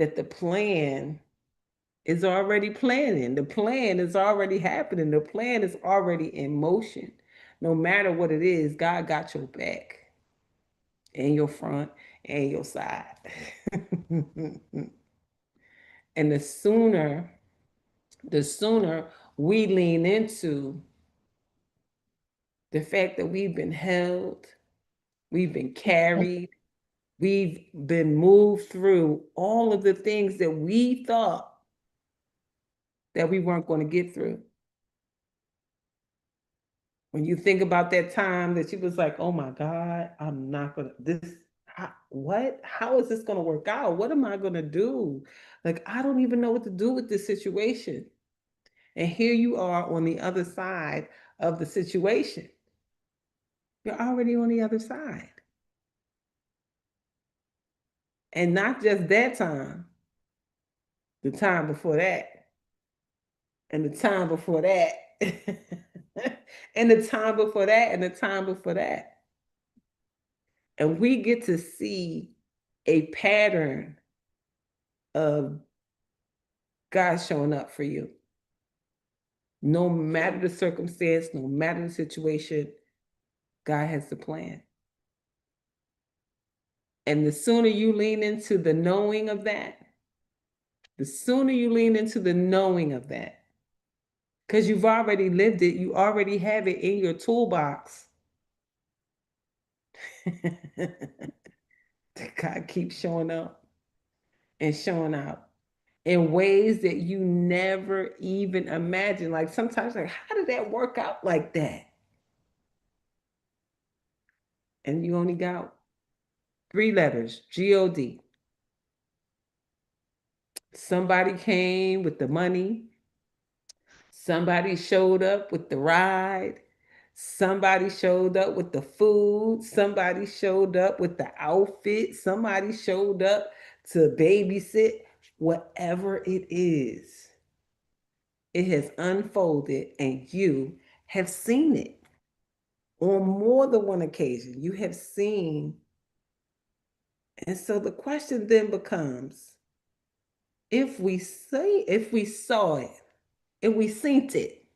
that the plan is already planning. The plan is already happening. The plan is already in motion. No matter what it is, God got your back and your front and your side. And the sooner we lean into the fact that we've been held, we've been carried, we've been moved through all of the things that we thought that we weren't going to get through. When you think about that time that you was like, oh my God, I'm not going to, what? How is this going to work out? What am I going to do? Like, I don't even know what to do with this situation. And here you are on the other side of the situation. You're already on the other side. And not just that time, the time before that, and the time before that, and the time before that, and the time before that. And we get to see a pattern of God showing up for you. No matter the circumstance, no matter the situation, God has the plan. And the sooner you lean into the knowing of that, the sooner you lean into the knowing of that, because you've already lived it, you already have it in your toolbox. God keeps showing up and showing out in ways that you never even imagined. Like sometimes, like, how did that work out like that? And you only got 3 letters, God. Somebody came with the money. Somebody showed up with the ride. Somebody showed up with the food. Somebody showed up with the outfit. Somebody showed up to babysit. Whatever it is, it has unfolded and you have seen it on more than one occasion. You have seen. And so the question then becomes, if we saw it, if we synced it,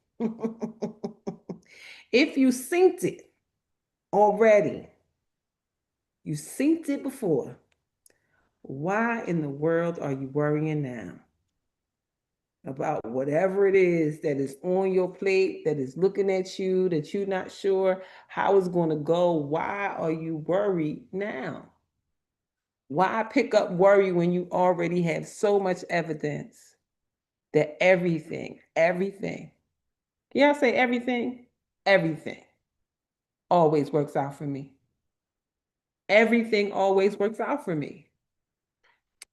if you synced it already, you synced it before, why in the world are you worrying now about whatever it is that is on your plate, that is looking at you, that you're not sure how it's going to go? Why are you worried now? Why pick up worry when you already have so much evidence that everything, yeah, I say everything always works out for me. Everything always works out for me.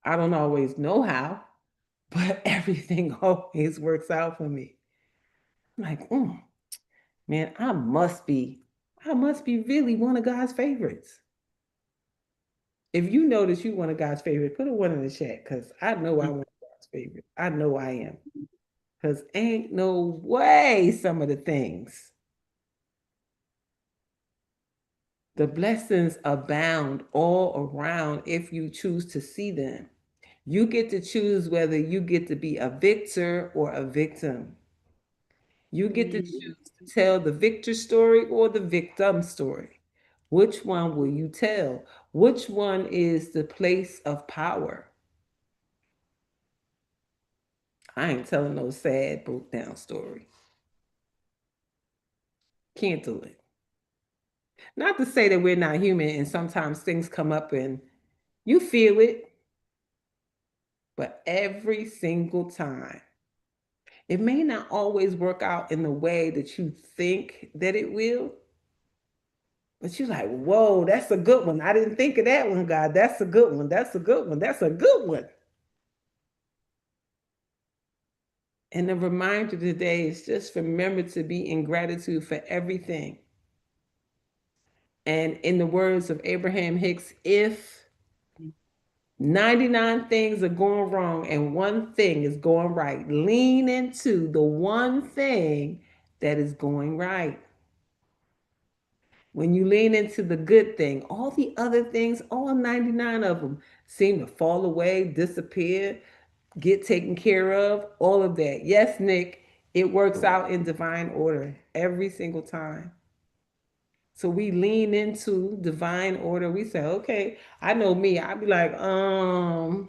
I don't always know how, but everything always works out for me. I'm like, man, I must be really one of God's favorites. If you notice you one of God's favorites, put a one in the chat because I know I'm one of God's favorite. I know I am. Because ain't no way some of the things, the blessings abound all around if you choose to see them. You get to choose whether you get to be a victor or a victim. You get to choose to tell the victor story or the victim story. Which one will you tell? Which one is the place of power? I ain't telling no sad, broke down story. Can't do it. Not to say that we're not human and sometimes things come up and you feel it, but every single time, it may not always work out in the way that you think that it will, but you're like, whoa, that's a good one. I didn't think of that one, God. That's a good one. That's a good one. That's a good one. And the reminder today is just remember to be in gratitude for everything. And in the words of Abraham Hicks, if 99 things are going wrong and one thing is going right, lean into the one thing that is going right. When you lean into the good thing, all the other things, all 99 of them, seem to fall away, disappear, get taken care of, all of that. Yes, Nick, it works out in divine order every single time. So we lean into divine order. We say, okay, I know me. I'd be like, I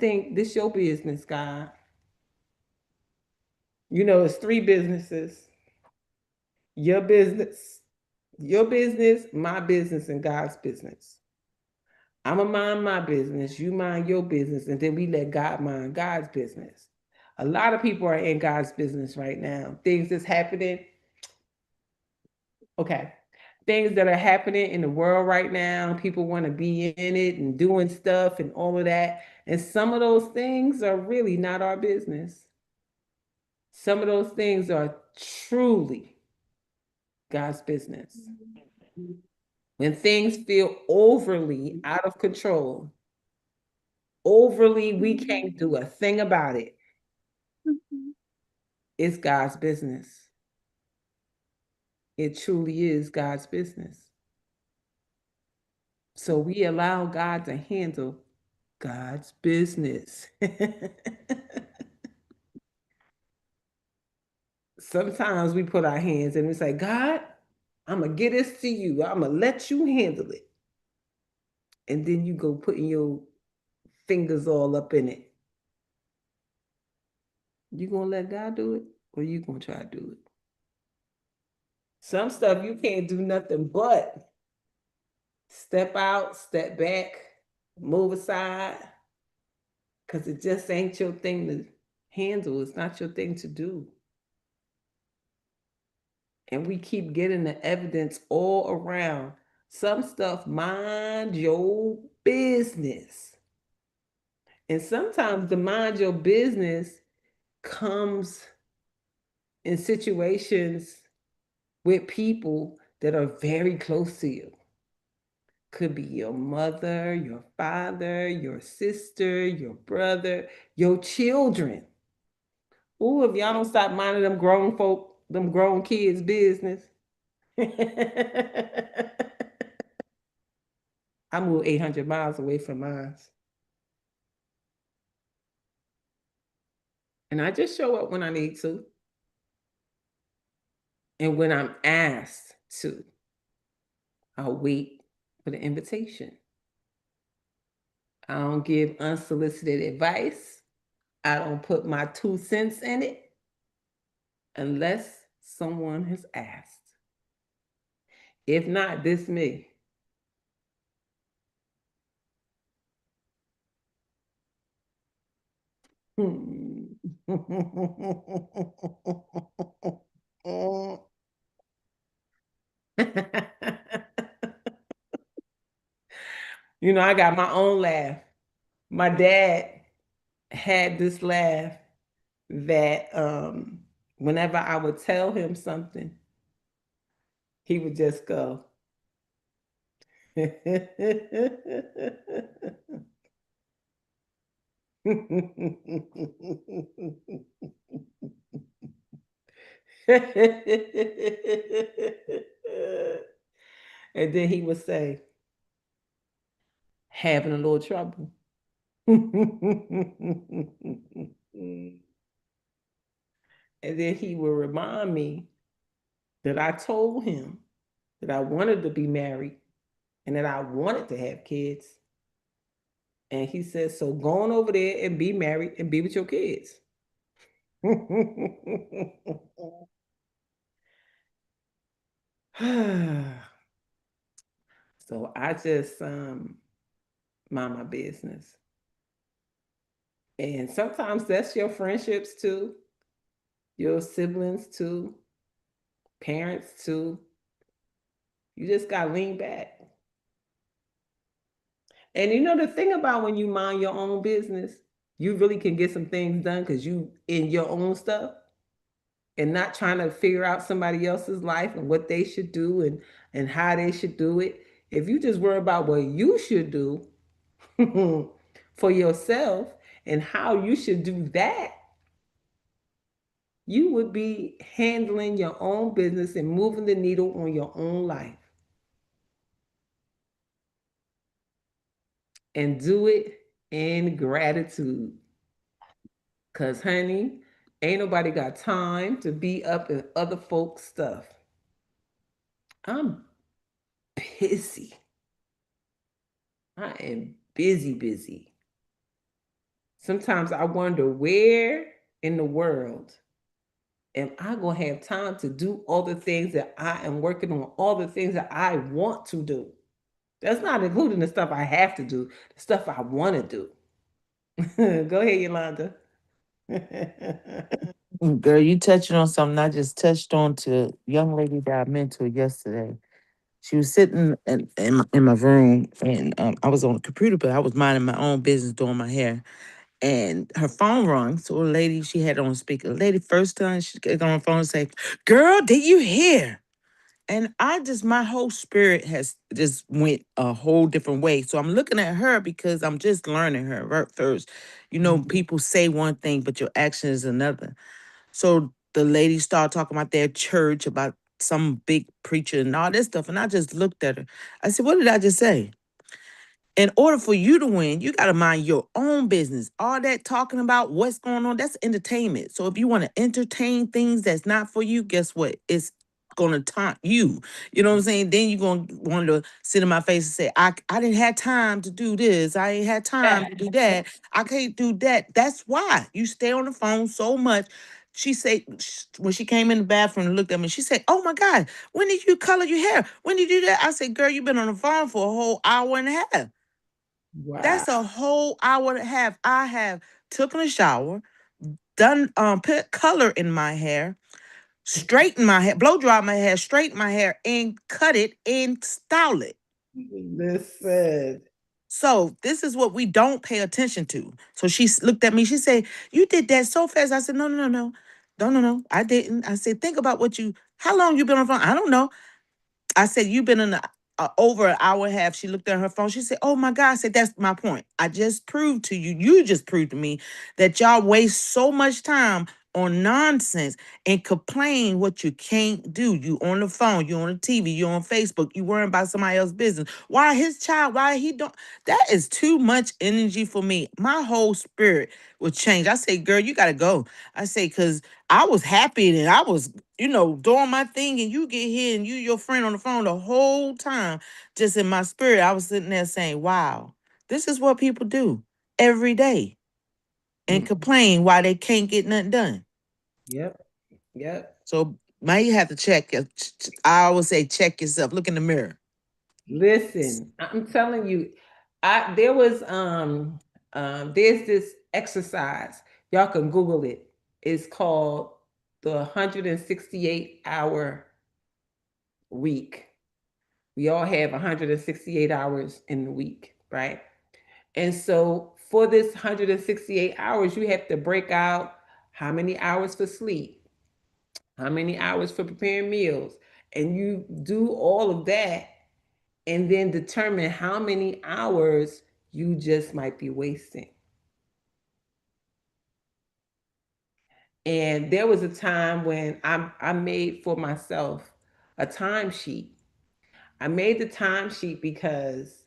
think this your business, God. It's three businesses. Your business, my business, and God's business. I'm going to mind my business, you mind your business, and then we let God mind God's business. A lot of people are in God's business right now. Things that's happening, okay. Things that are happening in the world right now, people want to be in it and doing stuff and all of that. And some of those things are really not our business. Some of those things are truly God's business. When things feel overly out of control, overly, we can't do a thing about it. It's God's business. It truly is God's business. So we allow God to handle God's business. Sometimes we put our hands and we say, God, I'm going to get this to you. I'm going to let you handle it. And then you go putting your fingers all up in it. You going to let God do it, or you going to try to do it? Some stuff you can't do nothing but step out, step back, move aside, because it just ain't your thing to handle. It's not your thing to do. And we keep getting the evidence all around. Some stuff, mind your business. And sometimes the mind your business comes in situations with people that are very close to you. Could be your mother, your father, your sister, your brother, your children. Ooh, if y'all don't stop minding them grown folk, them grown kids' business. I moved 800 miles away from mine. And I just show up when I need to. And when I'm asked to, I'll wait for the invitation. I don't give unsolicited advice. I don't put my 2 cents in it unless someone has asked. If not, this me. I got my own laugh. My dad had this laugh that whenever I would tell him something, he would just go. And then he would say, having a little trouble. And then he would remind me that I told him that I wanted to be married and that I wanted to have kids. And he said, so go on over there and be married and be with your kids. So I just mind my business. And sometimes that's your friendships too, your siblings too, parents too. You just got to lean back. And the thing about when you mind your own business, you really can get some things done because you in your own stuff and not trying to figure out somebody else's life and what they should do and how they should do it. If you just worry about what you should do for yourself and how you should do that, you would be handling your own business and moving the needle on your own life. and do it in gratitude. Cause honey, ain't nobody got time to be up in other folks' stuff. I'm busy. I am busy, busy. Sometimes I wonder where in the world am I gonna have time to do all the things that I am working on, all the things that I want to do. That's not including the stuff I have to do, the stuff I want to do. Go ahead, Yolanda. Girl, you touching on something I just touched on to a young lady that I mentored yesterday. She was sitting in my room, and I was on the computer, but I was minding my own business doing my hair. And her phone rung. So a lady, she had on speaker. The lady, first time she get on the phone and say, "Girl, did you hear?" And my whole spirit has just went a whole different way. So I'm looking at her because I'm just learning her right first. You know, Mhm. people say one thing, but your action is another. So the lady started talking about their church, about some big preacher and all this stuff. And I just looked at her. I said, "What did I just say?" In order for you to win, you got to mind your own business. All that talking about what's going on, that's entertainment. So if you want to entertain things that's not for you, guess what? It's going to taunt you. You know what I'm saying? Then you're going to want to sit in my face and say, I didn't have time to do this. I ain't had time to do that. I can't do that. That's why you stay on the phone so much. She said, when she came in the bathroom and looked at me, she said, "Oh my God, when did you color your hair? When did you do that?" I said, "Girl, you've been on the phone for a whole hour and a half." Wow. That's a whole hour and a half. I have taken a shower, done put color in my hair, straighten my hair, blow dry my hair, straighten my hair, and cut it and style it. Listen. So this is what we don't pay attention to. So she looked at me. She said, "You did that so fast." I said, "No, no, no, no, no, no, no. I didn't." I said, "Think about what you. How long you been on the phone?" "I don't know." I said, "You've been in over an hour and a half." She looked at her phone. She said, "Oh my God." I said, "That's my point. I just proved to you, you just proved to me that y'all waste so much time on nonsense and complain what you can't do. You on the phone, you on the TV, you on Facebook, you worrying about somebody else's business. Why his child, why he don't?" That is too much energy for me. My whole spirit would change. I say, "Girl, you gotta go." I say, "Cause I was happy and I was, doing my thing, and you get here and you your friend on the phone the whole time." Just in my spirit, I was sitting there saying, "Wow, this is what people do every day and Mm. complain why they can't get nothing done." Yep. Yep. So now you have to check. I always say, check yourself. Look in the mirror. Listen, I'm telling you, there was there's this exercise. Y'all can Google it. It's called the 168-hour week. We all have 168 hours in the week, right? And so for this 168 hours, you have to break out how many hours for sleep, how many hours for preparing meals, and you do all of that and then determine how many hours you just might be wasting. And there was a time when I made for myself a timesheet. I made the timesheet because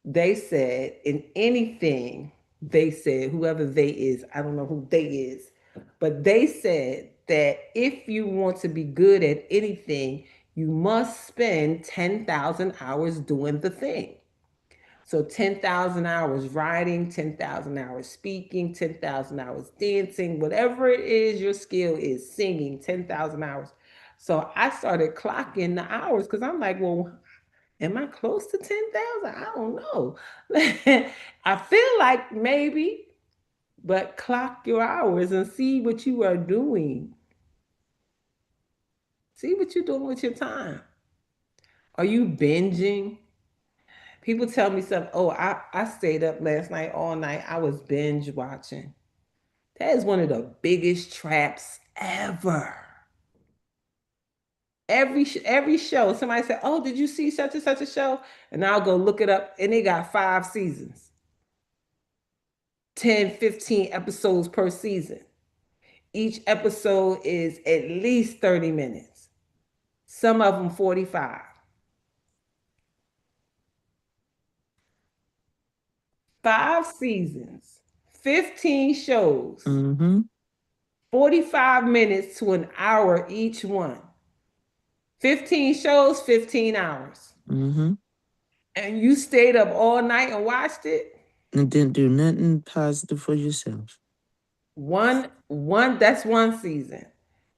they said in anything, they said, whoever they is, I don't know who they is, but they said that if you want to be good at anything, you must spend 10,000 hours doing the thing. So 10,000 hours writing, 10,000 hours speaking, 10,000 hours dancing, whatever it is your skill is, singing, 10,000 hours. So I started clocking the hours because I'm like, well, am I close to 10,000? I don't know. I feel like maybe, but clock your hours and see what you are doing. See what you're doing with your time. Are you binging? People tell me stuff. Oh, I stayed up last night all night. I was binge watching. That is one of the biggest traps ever. Every show, somebody said, "Oh, did you see such and such a show?" And I'll go look it up, and they got 5 seasons, 10, 15 episodes per season. Each episode is at least 30 minutes. Some of them 45. 5 seasons, 15 shows, Mm-hmm. 45 minutes to an hour each one. 15 shows, 15 hours. Mm-hmm. And you stayed up all night and watched it? And didn't do nothing positive for yourself. That's one season.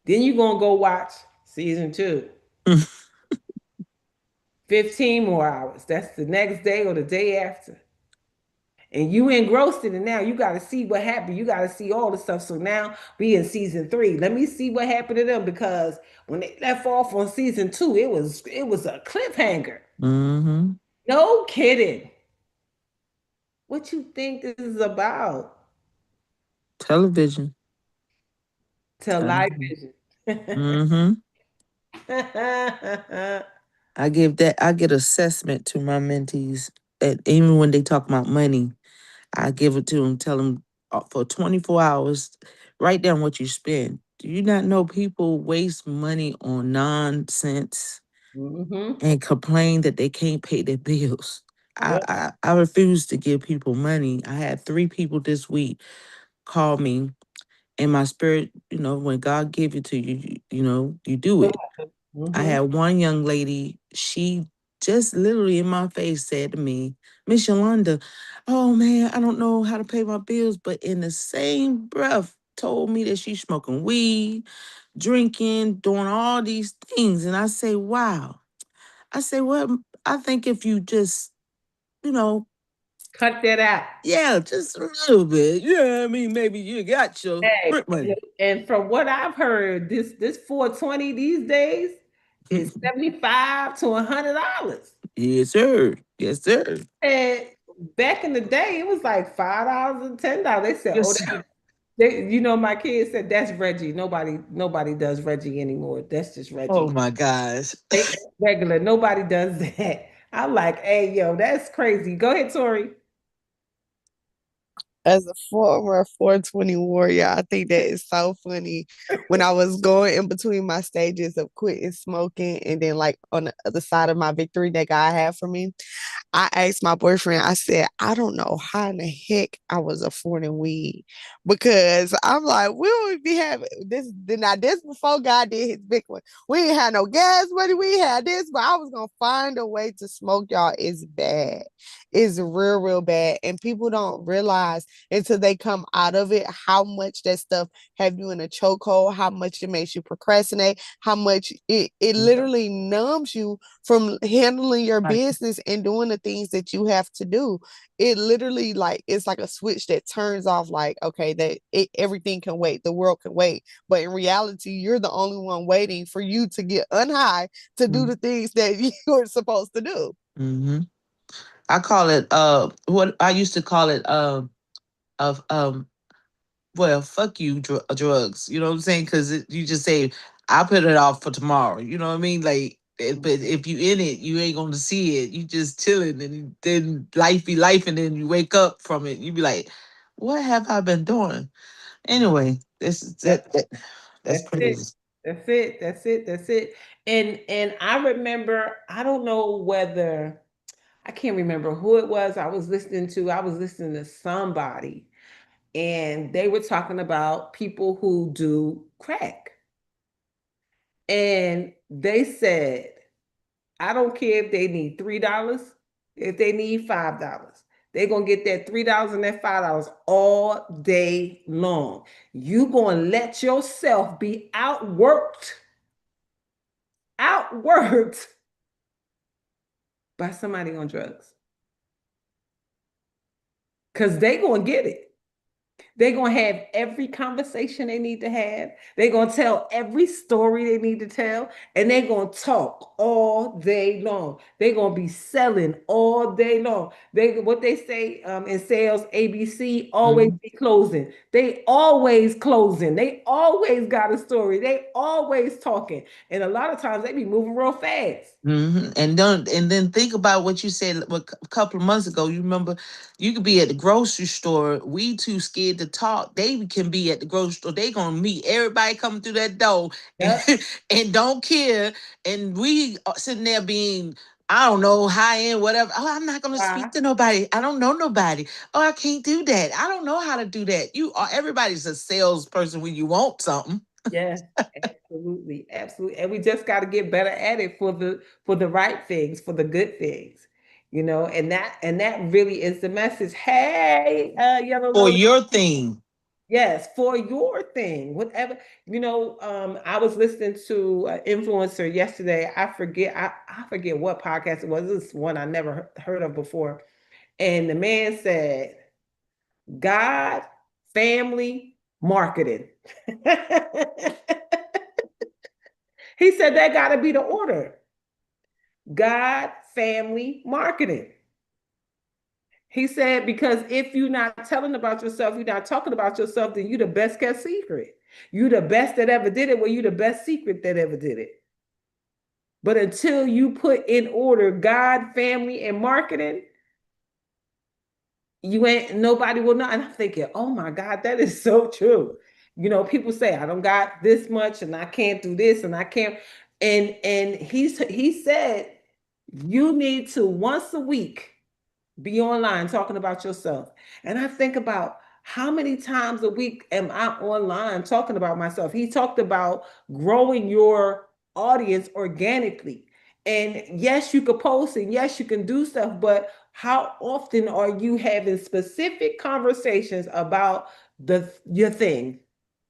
Then you're gonna go watch season two. 15 more hours. That's the next day or the day after. And you engrossed in it now. You got to see what happened. You got to see all the stuff. So now we in season three. Let me see what happened to them because when they left off on season two, it was a cliffhanger. Mm-hmm. No kidding. What you think this is about? Television. To live Television. vision. Mm-hmm. I get assessment to my mentees. And even when they talk about money, I give it to them, tell them for 24 hours, write down what you spend. Do you not know people waste money on nonsense Hmm. and complain that they can't pay their bills? I, Yep. I refuse to give people money. I had 3 people this week call me in my spirit, when God give it to you, you do it. I Hmm. had one young lady, she just literally in my face said to me, Miss Yolanda, oh man, I don't know how to pay my bills, but in the same breath told me that she's smoking weed, drinking, doing all these things. And I say, wow. I say, well, I think if you just, you know, Cut that out. yeah, just a little bit. Yeah, I mean, maybe you got your Hey, rent money. and from what I've heard, this 420 these days is 75 to $100. Yes, sir. Yes, sir. And back in the day, it was like $5 and $10. They said, "Oh, Yes, sir. my kids said that's Reggie. Nobody does Reggie anymore. That's just Oh Reggie. my gosh. They regular. Nobody does that." I'm like, "Hey, yo, that's crazy." Go ahead, Tori. As a former 420 warrior, I think that is so funny. When I was going in between my stages of quitting smoking and then like on the other side of my victory that God had for me, I asked my boyfriend, I said, I don't know how in the heck I was affording weed because I'm like, we would be having this. Now, this before God did his big one. We ain't had no gas money. We had this, but I was going to find a way to smoke, y'all. It's bad. It's real, real bad. And people don't realize until they come out of it how much that stuff have you in a chokehold, how much it makes you procrastinate, how much it literally numbs you from handling your Right. business and doing the things that you have to do. It literally like it's like a switch that turns off like okay that everything can wait, the world can wait, but in reality you're the only one waiting for you to get unhigh to do the things that you're supposed to do. Mm-hmm. I call it what I used to call it of well, fuck you drugs. You know what I'm saying? Cuz you just say I put it off for tomorrow. You know what I mean? Like but if you in it, you ain't going to see it. You just chilling and then life be life and then you wake up from it. You be like, "What have I been doing?" Anyway, this is that's That's it. crazy. That's it. That's it. That's it. And I remember, I don't know whether I can't remember who it was I was listening to. I was listening to somebody and they were talking about people who do crack. And they said, I don't care if they need $3, if they need $5. They're gonna get that $3 and that $5 all day long. You gonna let yourself be outworked by somebody on drugs. Cause they gonna get it. They're going to have every conversation they need to have. They're going to tell every story they need to tell. And they're going to talk all day long. They're going to be selling all day long. What they say in sales, ABC, always Mhm. be closing. They always closing. They always got a story. They always talking. And a lot of times they be moving real fast. And then think about what you said a couple of months ago. You remember, you could be at the grocery store. We too scared to talk. They can be at the grocery store. They gonna meet everybody coming through that door and, Yep. and don't care. And we are sitting there being I don't know, high end, whatever. Oh, I'm not gonna Why? speak to nobody. I don't know nobody. Oh, I can't do that. I don't know how to do that. You are everybody's a salesperson when you want something. Yes, absolutely, absolutely. And we just got to get better at it for the right things, for the good things, and that really is the message. Hey, yellow For lotus. your thing. Yes, for your thing, whatever. I was listening to an influencer yesterday. I forget what podcast it was. This one I never heard of before. And the man said, God, family, marketing. He said that got to be the order. God, family, marketing. He said, because if you're not telling about yourself, you're not talking about yourself, then you're the best kept secret. You the best that ever did it. Well, you the best secret that ever did it. But until you put in order God, family, and marketing, you ain't nobody will know. And I'm thinking, oh my God, that is so true. People say I don't got this much and I can't do this and I can't. And he said you need to once a week be online talking about yourself. And I think about how many times a week am I online talking about myself? He talked about growing your audience organically. And yes, you could post and yes, you can do stuff, but how often are you having specific conversations about your thing,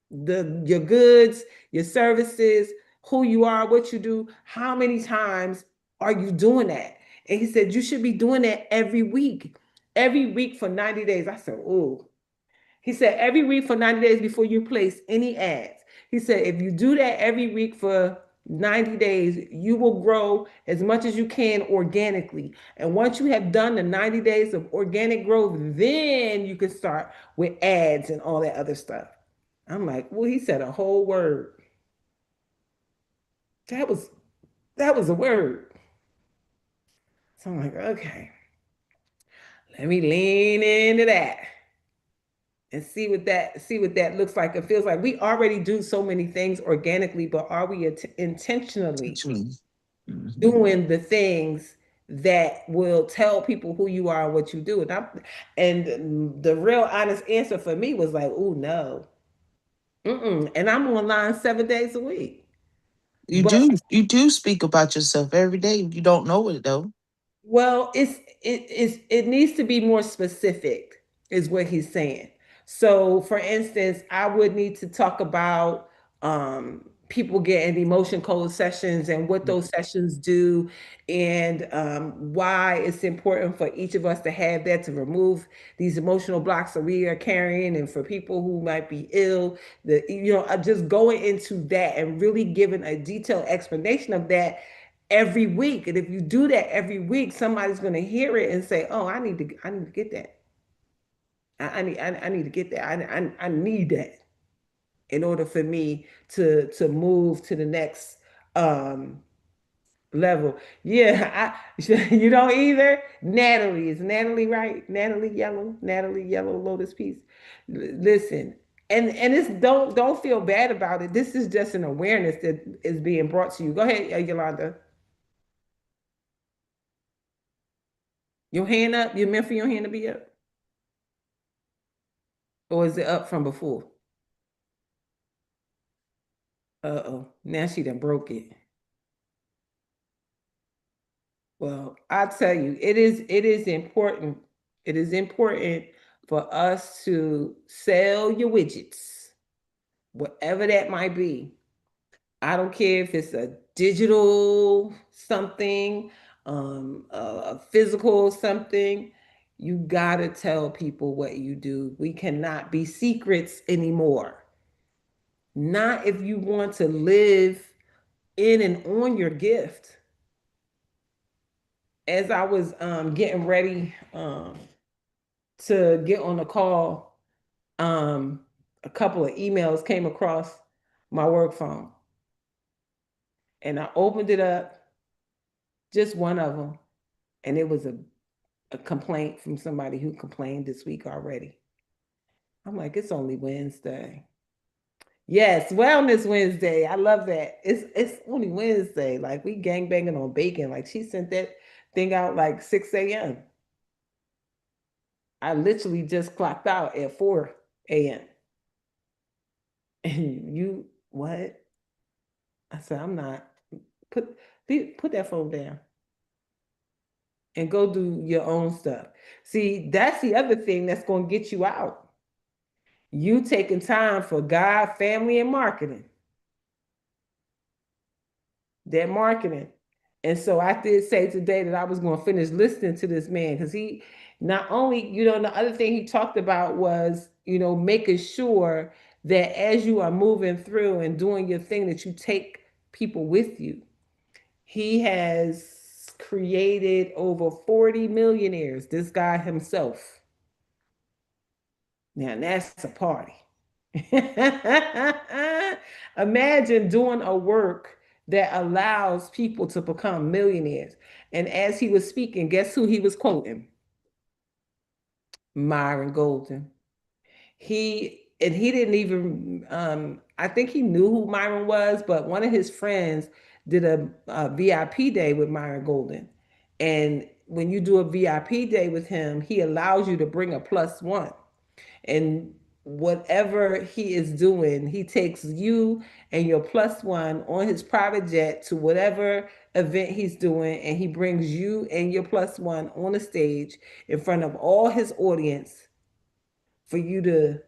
your goods, your services, who you are, what you do? How many times are you doing that? And he said you should be doing that every week for 90 days. I said, oh. He said every week for 90 days before you place any ads. He said if you do that every week for 90 days, you will grow as much as you can organically. And once you have done the 90 days of organic growth, then you can start with ads and all that other stuff. I'm like, well, he said a whole word. That was that was a word. So I'm like, okay, let me lean into that and see what that looks like and feels like. We already do so many things organically, but are we intentionally Actually. Mhm. doing the things that will tell people who you are and what you do? And the real honest answer for me was like, oh no. Mm-mm. And I'm online 7 days a week. You But do you do speak about yourself every day. You don't know it though. well, it needs to be more specific, is what he's saying. So, for instance, I would need to talk about people getting emotion code sessions and what those sessions do, and why it's important for each of us to have that to remove these emotional blocks that we are carrying, and for people who might be ill, just going into that and really giving a detailed explanation of that every week. And if you do that every week, somebody's going to hear it and say, "Oh, I need to get that. I need to get that. I need that in order for me to move to the next um level." Yeah, you don't either. Natalie, is Natalie right? Natalie Yellow Lotus Peace. Listen, and it's don't feel bad about it. This is just an awareness that is being brought to you. Go ahead, Yolanda. Your hand up? You meant for your hand to be up? Or is it up from before? Uh-oh. Now she done broke it. Well, I tell you, it is important. It is important for us to sell your widgets, whatever that might be. I don't care if it's a digital something, a physical something. You gotta tell people what you do. We cannot be secrets anymore. Not if you want to live in and on your gift. As I was getting ready to get on the call, a couple of emails came across my work phone, and I opened it up, just one of them, and it was a complaint from somebody who complained this week already. I'm like, it's only Wednesday. Yes, Wellness Wednesday. I love that. It's only Wednesday. Like we gang banging on bacon. Like she sent that thing out like 6 a.m. I literally just clocked out at 4 a.m. And you what? I said, I'm not put put that phone down and go do your own stuff. See, that's the other thing that's gonna get you out. You taking time for God, family, and marketing. That marketing. And so I did say today that I was going to finish listening to this man because he not only, the other thing he talked about was, making sure that as you are moving through and doing your thing, that you take people with you. He has created over 40 millionaires, this guy himself. Now that's a party. Imagine doing a work that allows people to become millionaires. And as he was speaking, guess who he was quoting? Myron Golden. He didn't even I think he knew who Myron was, but one of his friends did a VIP day with Myron Golden. And when you do a VIP day with him, he allows you to bring a plus one. And whatever he is doing, he takes you and your plus one on his private jet to whatever event he's doing, and he brings you and your plus one on the stage in front of all his audience for you to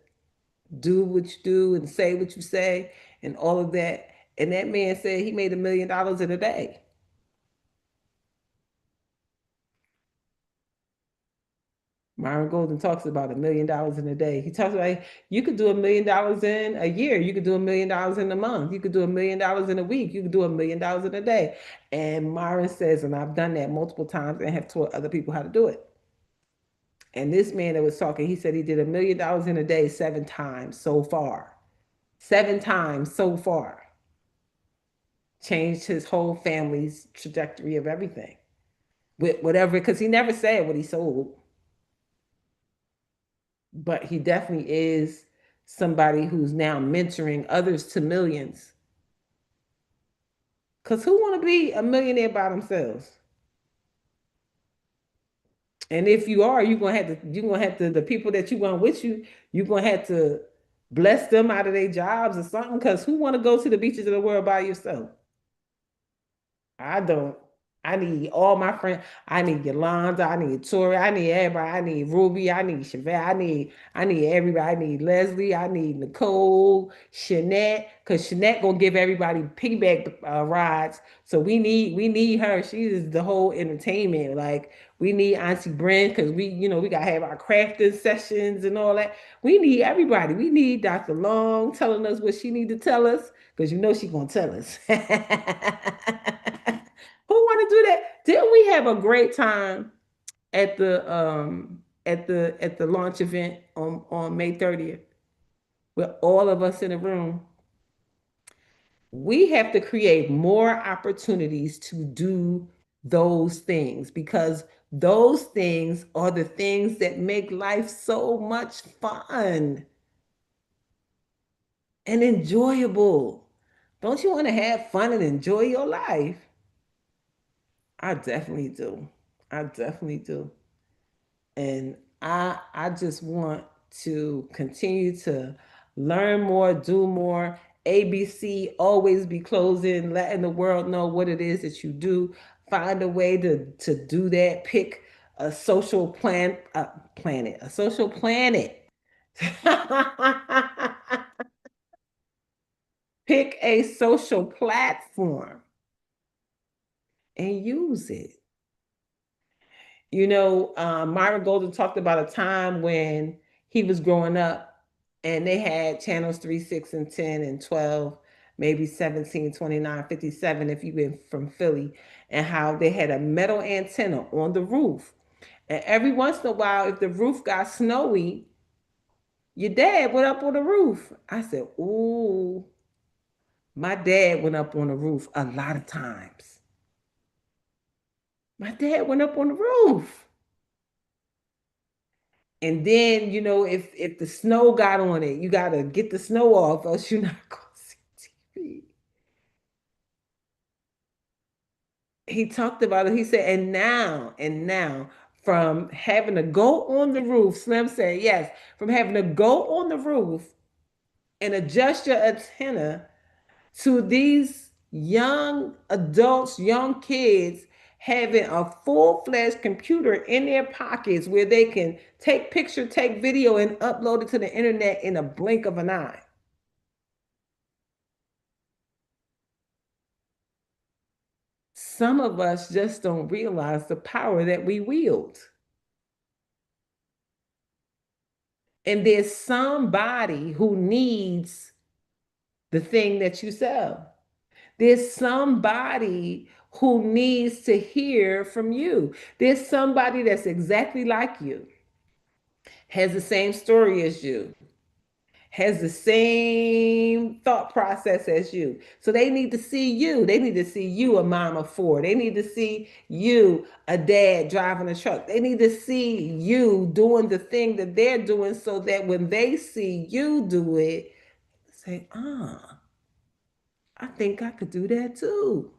do what you do and say what you say and all of that. And that man said he made $1 million in a day. Myron Golden talks about $1 million in a day. He talks about you could do $1 million in a year. You could do $1 million in a month. You could do $1 million in a week. You could do $1 million in a day. And Myron says, and I've done that multiple times and have taught other people how to do it. And this man that was talking, he said he did $1 million in a day 7 times so far. 7 times so far. Changed his whole family's trajectory of everything. With whatever, because he never said what he sold. But he definitely is somebody who's now mentoring others to millions. Because who want to be a millionaire by themselves? And if you are, you're gonna have to the people that you want with you, you're gonna have to bless them out of their jobs or something. Because who want to go to the beaches of the world by yourself? I don't. I need all my friends. I need Yolanda. I need Tori. I need everybody. I need Ruby. I need Chevette. I need everybody. I need Leslie. I need Nicole, Shanette, because Shanette gonna give everybody piggyback rides. So we need her. She is the whole entertainment. Like we need Auntie Brent because we gotta have our crafting sessions and all that. We need everybody. We need Dr. Long telling us what she need to tell us because she gonna tell us. Who want to do that? Didn't we have a great time at the launch event on May 30th with all of us in the room? We have to create more opportunities to do those things because those things are the things that make life so much fun and enjoyable. Don't you want to have fun and enjoy your life? I definitely do. I definitely do. And I just want to continue to learn more, do more. ABC, always be closing, letting the world know what it is that you do. Find a way to do that. Pick a social planet, a social planet. Pick a social platform and use it. Myron Golden talked about a time when he was growing up and they had channels 3, 6, and 10 and 12, maybe 17, 29, 57 if you've been from Philly, and how they had a metal antenna on the roof. And every once in a while, if the roof got snowy, your dad went up on the roof. I said, ooh, my dad went up on the roof a lot of times. My dad went up on the roof. And then, if the snow got on it, you gotta get the snow off, else you're not gonna see TV. He talked about it. He said, and now, from having to go on the roof, Slim said, yes, from having to go on the roof and adjust your antenna to these young adults, young kids having a full-fledged computer in their pockets where they can take picture, take video, and upload it to the internet in a blink of an eye. Some of us just don't realize the power that we wield. And there's somebody who needs the thing that you sell. There's somebody who needs to hear from you. There's somebody that's exactly like you, has the same story as you, has the same thought process as you. So they need to see you. They need to see you, a mom of four. They need to see you, a dad driving a truck. They need to see you doing the thing that they're doing so that when they see you do it, say, I think I could do that too.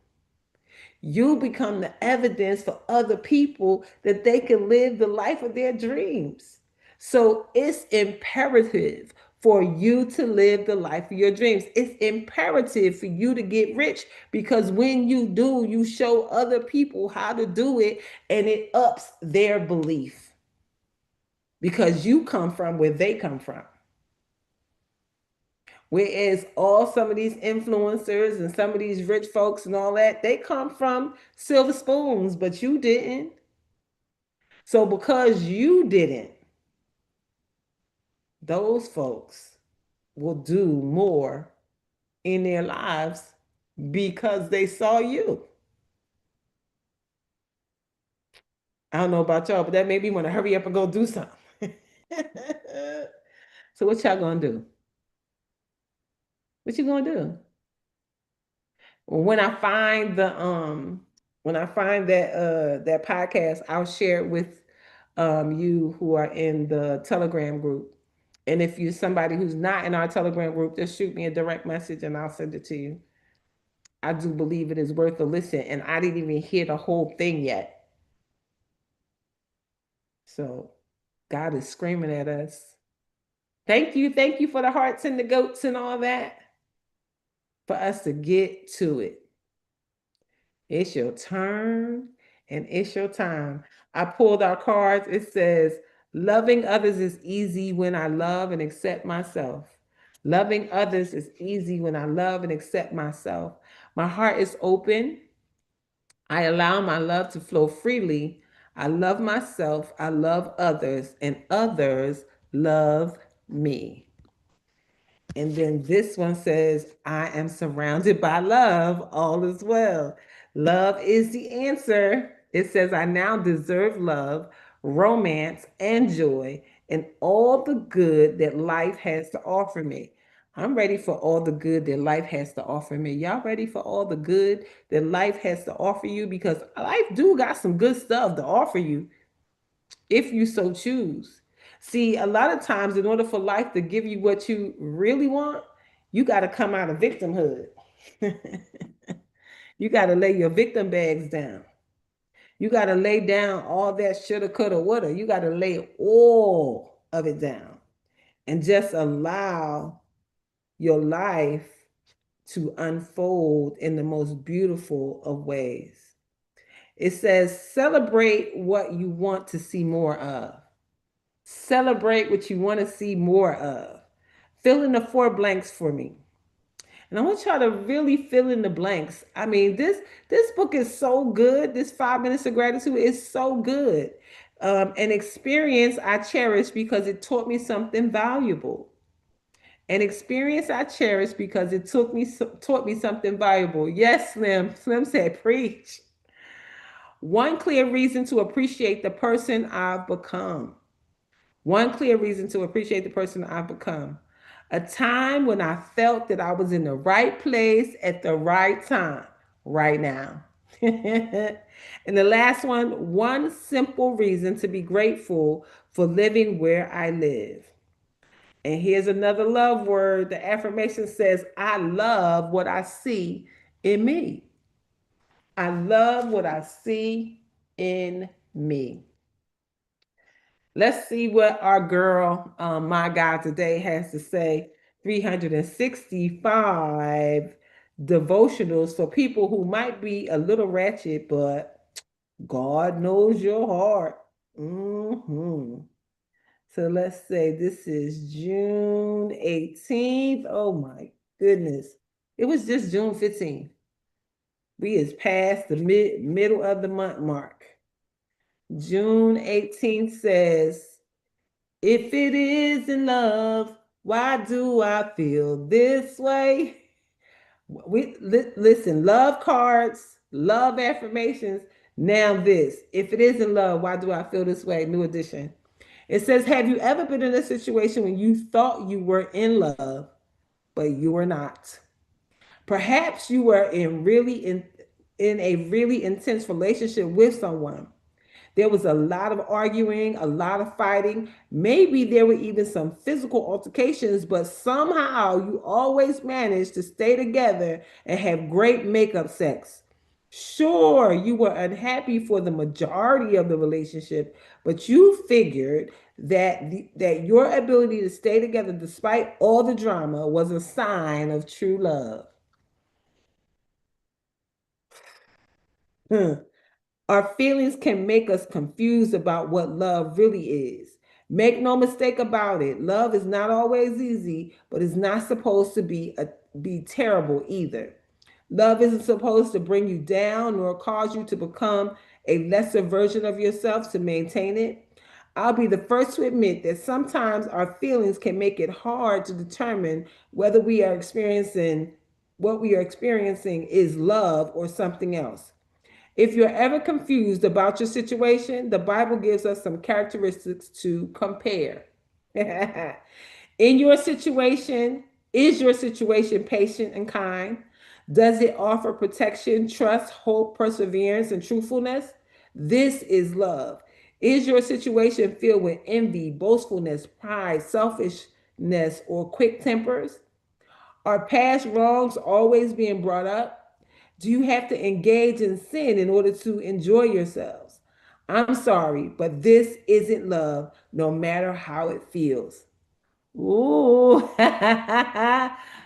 You become the evidence for other people that they can live the life of their dreams. So it's imperative for you to live the life of your dreams. It's imperative for you to get rich because when you do, you show other people how to do it and it ups their belief because you come from where they come from. Whereas all some of these influencers and some of these rich folks and all that, they come from silver spoons, but you didn't. So because you didn't, those folks will do more in their lives because they saw you. I don't know about y'all, but that made me want to hurry up and go do something. So what y'all gonna do? What you gonna do? When I find the when I find that podcast, I'll share it with you who are in the Telegram group. And if you're somebody who's not in our Telegram group, just shoot me a direct message and I'll send it to you. I do believe it is worth a listen, and I didn't even hear the whole thing yet. So God is screaming at us. Thank you for the hearts and the goats and all that. For us to get to it. It's your turn and it's your time. I pulled our cards. It says, loving others is easy when I love and accept myself. Loving others is easy when I love and accept myself. My heart is open. I allow my love to flow freely. I love myself. I love others, and others love me. And then this one says, I am surrounded by love. All is well. Love is the answer. It says, I now deserve love, romance, and joy, and all the good that life has to offer me. I'm ready for all the good that life has to offer me. Y'all ready for all the good that life has to offer you? Because life do got some good stuff to offer you if you so choose. See, a lot of times, in order for life to give you what you really want, you got to come out of victimhood. You got to lay your victim bags down. You got to lay down all that shoulda, coulda, woulda. You got to lay all of it down and just allow your life to unfold in the most beautiful of ways. It says, celebrate what you want to see more of. Celebrate what you want to see more of. Fill in the four blanks for me. And I want y'all to really fill in the blanks. I mean, this book is so good. This 5 minutes of gratitude is so good. An experience I cherish because it taught me something valuable. An experience I cherish because it taught me something valuable. Yes, Slim. Slim said, preach. One clear reason to appreciate the person I've become. One clear reason to appreciate the person I've become. A time when I felt that I was in the right place at the right time, right now. And the last one simple reason to be grateful for living where I live. And here's another love word. The affirmation says, I love what I see in me. I love what I see in me. Let's see what our girl, my God, today has to say. 365 devotionals for people who might be a little ratchet, but God knows your heart. So let's say this is June 18th. Oh my goodness. It was just June 15th. We is past the middle of the month mark. June 18th says, if it is in love, why do I feel this way? Listen, love cards, love affirmations. Now this, if it is in love, why do I feel this way? New edition. It says, have you ever been in a situation when you thought you were in love, but you were not? Perhaps you were in a really intense relationship with someone. There was a lot of arguing, a lot of fighting. Maybe there were even some physical altercations, but somehow you always managed to stay together and have great makeup sex. Sure, you were unhappy for the majority of the relationship, but you figured that your ability to stay together despite all the drama was a sign of true love. Hmm. Our feelings can make us confused about what love really is. Make no mistake about it. Love is not always easy, but it's not supposed to be terrible either. Love isn't supposed to bring you down nor cause you to become a lesser version of yourself to maintain it. I'll be the first to admit that sometimes our feelings can make it hard to determine whether we are experiencing what we are experiencing is love or something else. If you're ever confused about your situation, the Bible gives us some characteristics to compare. In your situation, is your situation patient and kind? Does it offer protection, trust, hope, perseverance, and truthfulness? This is love. Is your situation filled with envy, boastfulness, pride, selfishness, or quick tempers? Are past wrongs always being brought up? Do you have to engage in sin in order to enjoy yourselves? I'm sorry, but this isn't love, no matter how it feels. Ooh.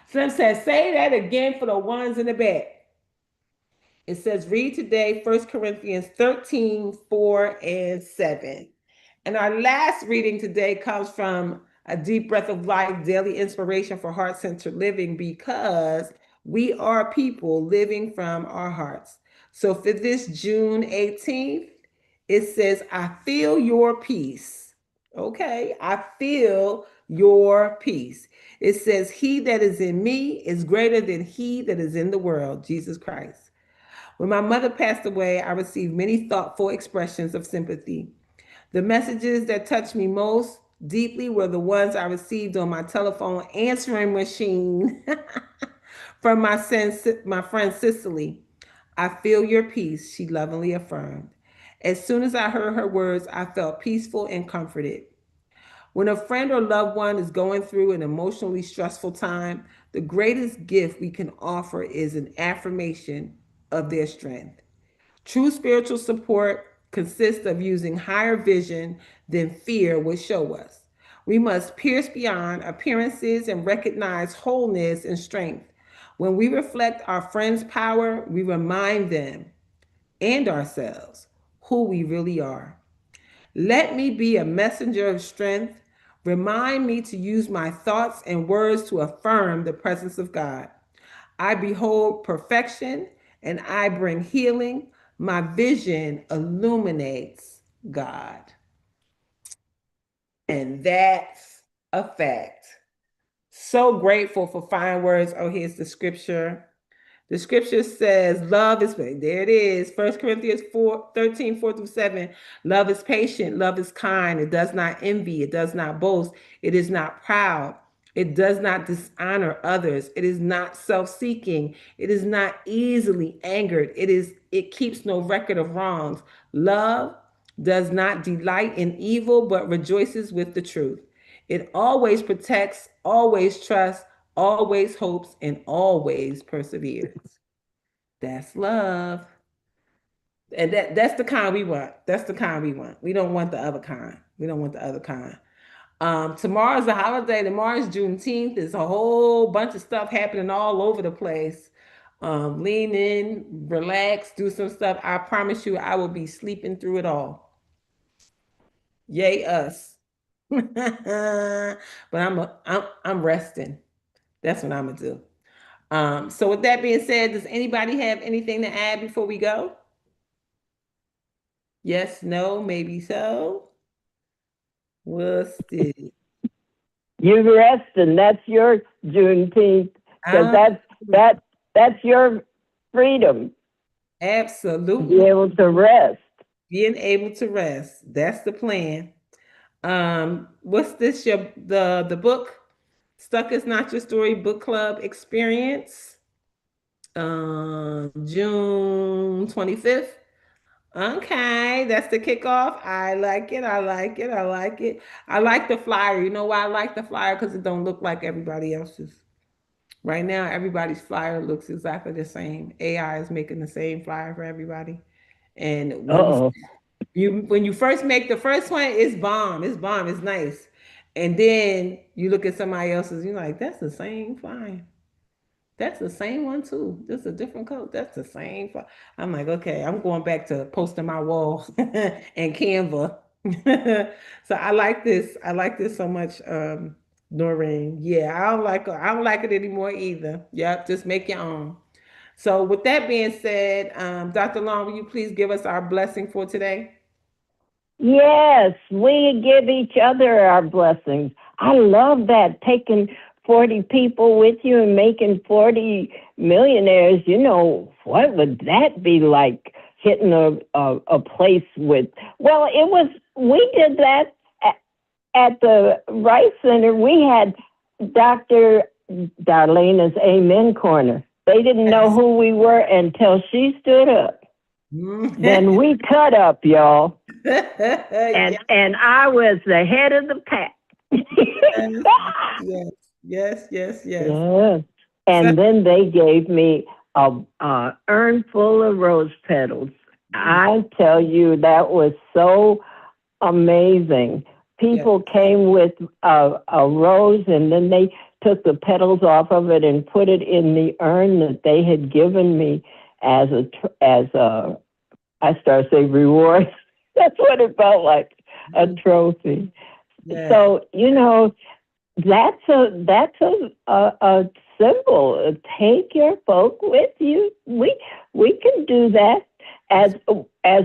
Slim says, say that again for the ones in the back. It says, read today 1 Corinthians 13, 4 and 7. And our last reading today comes from A Deep Breath of Life, Daily Inspiration for Heart Centered Living, because we are people living from our hearts. So for this June 18th, it says, I feel your peace. Okay, I feel your peace. It says, he that is in me is greater than he that is in the world, Jesus Christ. When my mother passed away, I received many thoughtful expressions of sympathy. The messages that touched me most deeply were the ones I received on my telephone answering machine from my friend Cicely. I feel your peace, she lovingly affirmed. As soon as I heard her words, I felt peaceful and comforted. When a friend or loved one is going through an emotionally stressful time, the greatest gift we can offer is an affirmation of their strength. True spiritual support consists of using higher vision than fear would show us. We must pierce beyond appearances and recognize wholeness and strength. When we reflect our friend's power, we remind them and ourselves who we really are. Let me be a messenger of strength. Remind me to use my thoughts and words to affirm the presence of God. I behold perfection and I bring healing. My vision illuminates God. And that's a fact. So grateful for fine words. Oh, here's the scripture. The scripture says, love is, there it is, 1 Corinthians 4:13, 4 through 7. Love is patient, love is kind, it does not envy, it does not boast, it is not proud. It does not dishonor others. It is not self-seeking. It is not easily angered. It keeps no record of wrongs. Love does not delight in evil, but rejoices with the truth. It always protects, always trusts, always hopes, and always perseveres. That's love. And that's the kind we want. That's the kind we want. We don't want the other kind. We don't want the other kind. Tomorrow's a holiday. Tomorrow's Juneteenth. There's a whole bunch of stuff happening all over the place. Lean in, relax, do some stuff. I promise you, I will be sleeping through it all. Yay us! But I'm resting. That's what I'm gonna do. So with that being said, does anybody have anything to add before we go? Yes, no, maybe so. We'll see. You rest, and that's your Juneteenth, because Ah, that's your freedom to be absolutely. able to rest. Being able to rest. That's the plan. What's this? The book? Stuck is Not Your Story book club experience. June 25th. Okay, that's the kickoff. I like it. I like it. I like it. I like the flyer. You know why I like the flyer? Because it don't look like everybody else's. Right now, everybody's flyer looks exactly the same. AI is making the same flyer for everybody. And Uh-oh. when you first make the first one, it's bomb. It's bomb. It's nice. And then you look at somebody else's, you're like, that's the same flyer. That's the same one too. Just a different color. That's the same. I'm like, okay, I'm going back to posting my wall and Canva. So I like this. I like this so much, Noreen. Yeah, I don't like it anymore either. Yep, just make your own. So with that being said, Dr. Long, will you please give us our blessing for today? Yes, we give each other our blessings. I love that, taking 40 people with you and making 40 millionaires. What would that be like, hitting a place with, well, we did that at the Rice Center. We had Dr. Darlena's Amen Corner. They didn't know Yes. who we were until she stood up. Then we cut up, y'all. Yes, And I was the head of the pack. yes, yes, yes, yes. Yes. So, And then they gave me a urn full of rose petals. I tell you, that was so amazing. yes, People came with a rose, and then they took the petals off of it and put it in the urn that they had given me as a I start saying reward. That's what it felt like, a trophy. yes, So that's a symbol. Take your folk with you. We can do that as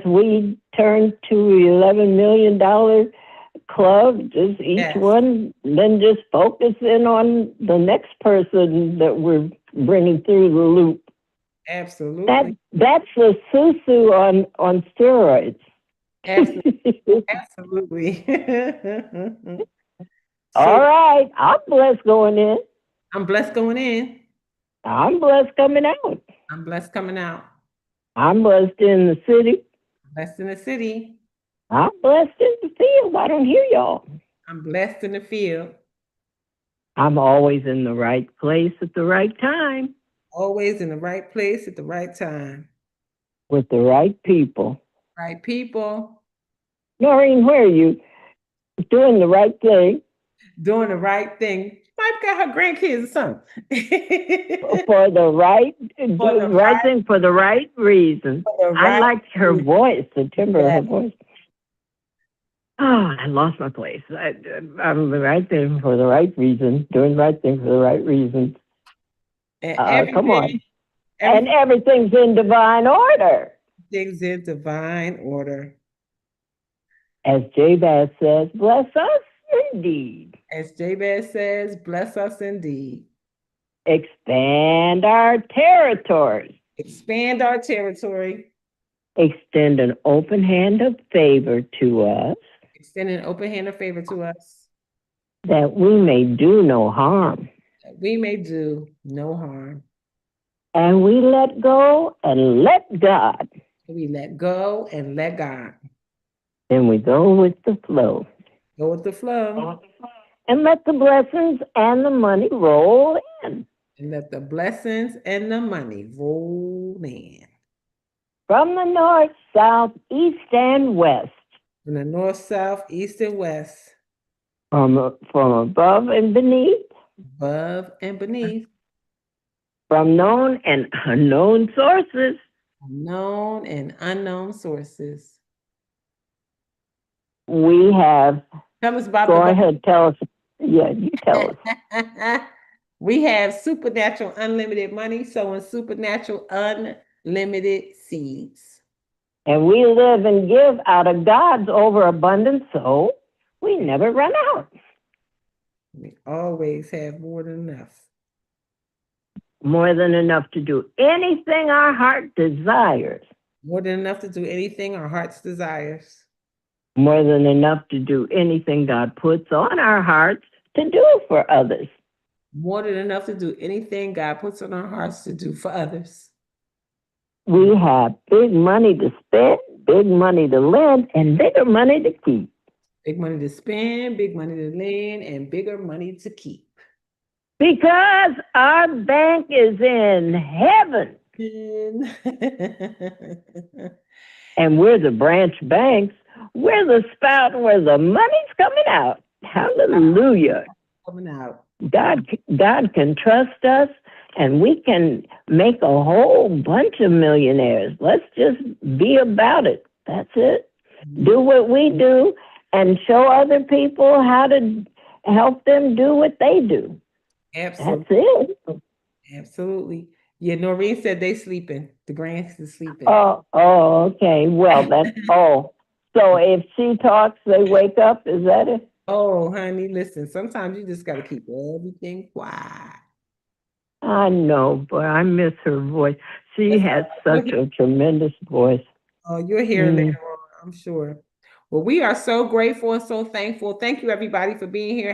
we turn to $11 million club. Just each yes, one, then just focus in on the next person that we're bringing through the loop. absolutely, That's the susu on steroids. absolutely, absolutely. All So right, I'm blessed going in. I'm blessed going in. I'm blessed coming out. I'm blessed coming out. I'm blessed in the city. Blessed in the city. I'm blessed in the field. I don't hear y'all. I'm blessed in the field. I'm always in the right place at the right time Always in the right place at the right time. with the right people. Right people Noreen, where are you? Doing the right thing doing the right thing. Might got her grandkids or something. for the right, For do the the right thing for the right reason. for the I right liked her reason. voice, the timbre of Yeah. her voice. Oh, I lost my place. I'm the right thing for the right reason, doing the right thing for the right reasons. And Come on. And everything's everything's in divine order. in divine order. As Jabez says, bless us indeed. As Jabez says, bless us indeed. Expand our territory. Expand our territory. Extend an open hand of favor to us. Extend an open hand of favor to us. that we may do no harm. that we may do no harm. And we let go and let God. We let go and let God. And we go with the flow. Go with the flow. And let the blessings and the money roll in. And let the blessings and the money roll in. From the north, south, east, and west. From the north, south, east, and west. From above and beneath. Above and beneath. From known and unknown sources. Known and unknown sources. We have. Tell us about Go ahead, tell us. Yeah, you tell us. We have supernatural unlimited money, sowing supernatural unlimited seeds. And we live and give out of God's overabundance, so we never run out. We always have more than enough. More than enough to do anything our heart desires. More than enough to do anything our heart's desires. More than enough to do anything God puts on our hearts to do for others. More than enough to do anything God puts on our hearts to do for others. We have big money to spend, big money to lend, and bigger money to keep. Big money to spend, big money to lend, and bigger money to keep. Because our bank is in heaven. And we're the branch banks. We're the spout where the money's coming out. Hallelujah. Coming out. God can trust us, and we can make a whole bunch of millionaires. Let's just be about it. That's it. Do what we do and show other people how to help them do what they do. Absolutely. That's it. Absolutely. Yeah, Noreen said they sleeping. The grands is sleeping. Oh, okay. Well, so if she talks, they wake up. Is that it? Oh, honey, listen. Sometimes you just got to keep everything quiet. I know, but I miss her voice. She has such a tremendous voice. Oh, you'll hear it later on, I'm sure. Well, we are so grateful and so thankful. Thank you, everybody, for being here.